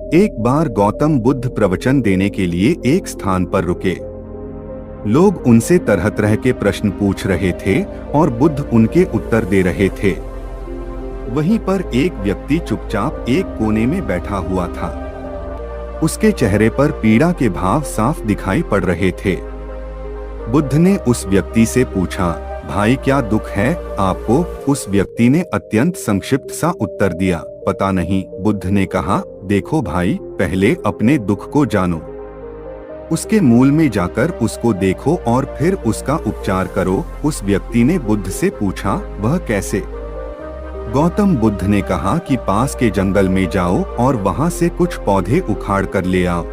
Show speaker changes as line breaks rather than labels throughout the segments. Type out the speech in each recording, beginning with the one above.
एक बार गौतम बुद्ध प्रवचन देने के लिए एक स्थान पर रुके। लोग उनसे तरह तरह के प्रश्न पूछ रहे थे और बुद्ध उनके उत्तर दे रहे थे। वहीं पर एक व्यक्ति चुपचाप एक कोने में बैठा हुआ था। उसके चेहरे पर पीड़ा के भाव साफ दिखाई पड़ रहे थे। बुद्ध ने उस व्यक्ति से पूछा, भाई क्या दुख है आपको? उस व्यक्ति ने अत्यंत संक्षिप्त सा उत्तर दिया, पता नहीं। बुद्ध ने कहा, देखो भाई, पहले अपने दुख को जानो, उसके मूल में जाकर उसको देखो और फिर उसका उपचार करो। उस व्यक्ति ने बुद्ध से पूछा, वह कैसे? गौतम बुद्ध ने कहा कि पास के जंगल में जाओ और वहां से कुछ पौधे उखाड़ कर ले आओ,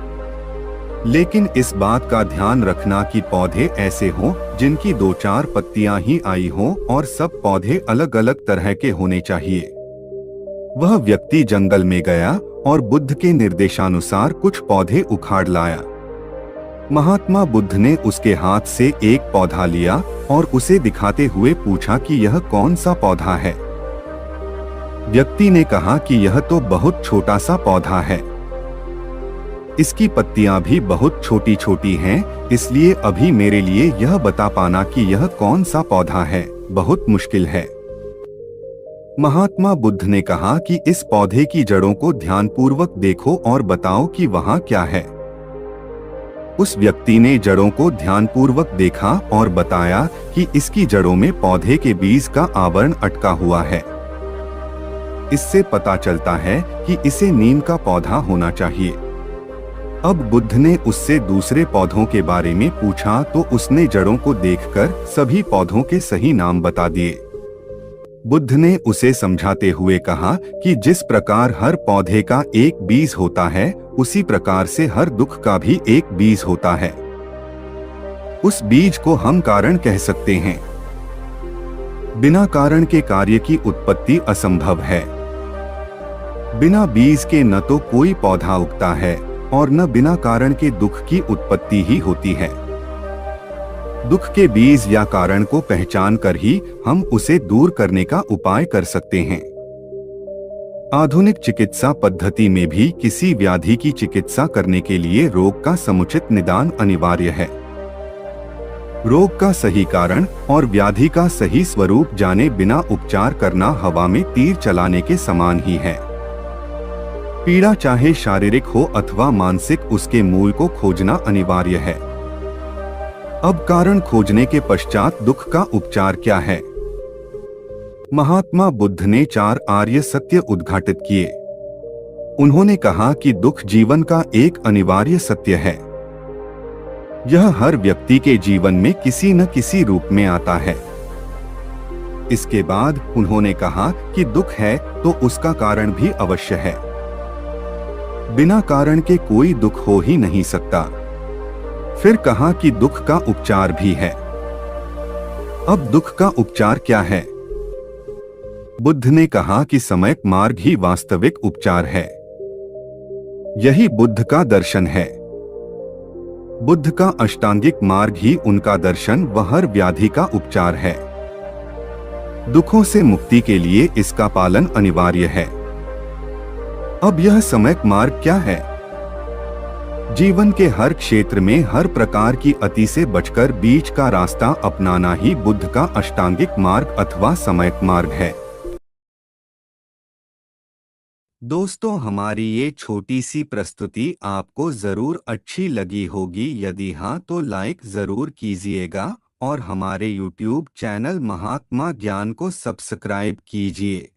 लेकिन इस बात का ध्यान रखना कि पौधे ऐसे हों जिनकी 2-4 पत्तियां ही आई हों और सब पौधे अलग अलग तरह के होने चाहिए। वह व्यक्ति जंगल में गया और बुद्ध के निर्देशानुसार कुछ पौधे उखाड़ लाया। महात्मा बुद्ध ने उसके हाथ से एक पौधा लिया और उसे दिखाते हुए पूछा कि यह कौन सा पौधा है? व्यक्ति ने कहा कि यह तो बहुत छोटा सा पौधा है, इसकी पत्तियां भी बहुत छोटी छोटी हैं, इसलिए अभी मेरे लिए यह बता पाना कि यह कौन सा पौधा है बहुत मुश्किल है। महात्मा बुद्ध ने कहा कि इस पौधे की जड़ों को ध्यानपूर्वक देखो और बताओ कि वहां क्या है। उस व्यक्ति ने जड़ों को ध्यानपूर्वक देखा और बताया कि इसकी जड़ों में पौधे के बीज का आवरण अटका हुआ है। इससे पता चलता है कि इसे नीम का पौधा होना चाहिए। अब बुद्ध ने उससे दूसरे पौधों के बारे में पूछा तो उसने जड़ों को देखकर सभी पौधों के सही नाम बता दिए। बुद्ध ने उसे समझाते हुए कहा कि जिस प्रकार हर पौधे का एक बीज होता है, उसी प्रकार से हर दुख का भी एक बीज होता है। उस बीज को हम कारण कह सकते हैं। बिना कारण के कार्य की उत्पत्ति असंभव है। बिना बीज के न तो कोई पौधा उगता है और न बिना कारण के दुख की उत्पत्ति ही होती है। दुख के बीज या कारण को पहचान कर ही हम उसे दूर करने का उपाय कर सकते हैं। आधुनिक चिकित्सा पद्धति में भी किसी व्याधि की चिकित्सा करने के लिए रोग का समुचित निदान अनिवार्य है। रोग का सही कारण और व्याधि का सही स्वरूप जाने बिना उपचार करना हवा में तीर चलाने के समान ही है। पीड़ा चाहे शारीरिक हो अथवा मानसिक, उसके मूल को खोजना अनिवार्य है। अब कारण खोजने के पश्चात दुख का उपचार क्या है? महात्मा बुद्ध ने 4 आर्य सत्य उद्घाटित किए। उन्होंने कहा कि दुख जीवन का एक अनिवार्य सत्य है। यह हर व्यक्ति के जीवन में किसी न किसी रूप में आता है। इसके बाद उन्होंने कहा कि दुख है तो उसका कारण भी अवश्य है। बिना कारण के कोई दुख हो ही नहीं सकता। फिर कहा कि दुख का उपचार भी है। अब दुख का उपचार क्या है? बुद्ध ने कहा कि समयक मार्ग ही वास्तविक उपचार है। यही बुद्ध का दर्शन है। बुद्ध का अष्टांगिक मार्ग ही उनका दर्शन व हर व्याधि का उपचार है। दुखों से मुक्ति के लिए इसका पालन अनिवार्य है। अब यह समयक मार्ग क्या है? जीवन के हर क्षेत्र में हर प्रकार की अति से बचकर बीच का रास्ता अपनाना ही बुद्ध का अष्टांगिक मार्ग अथवा समयक मार्ग है। दोस्तों, हमारी ये छोटी सी प्रस्तुति आपको जरूर अच्छी लगी होगी। यदि हाँ तो लाइक जरूर कीजिएगा और हमारे YouTube चैनल महात्मा ज्ञान को सब्सक्राइब कीजिए।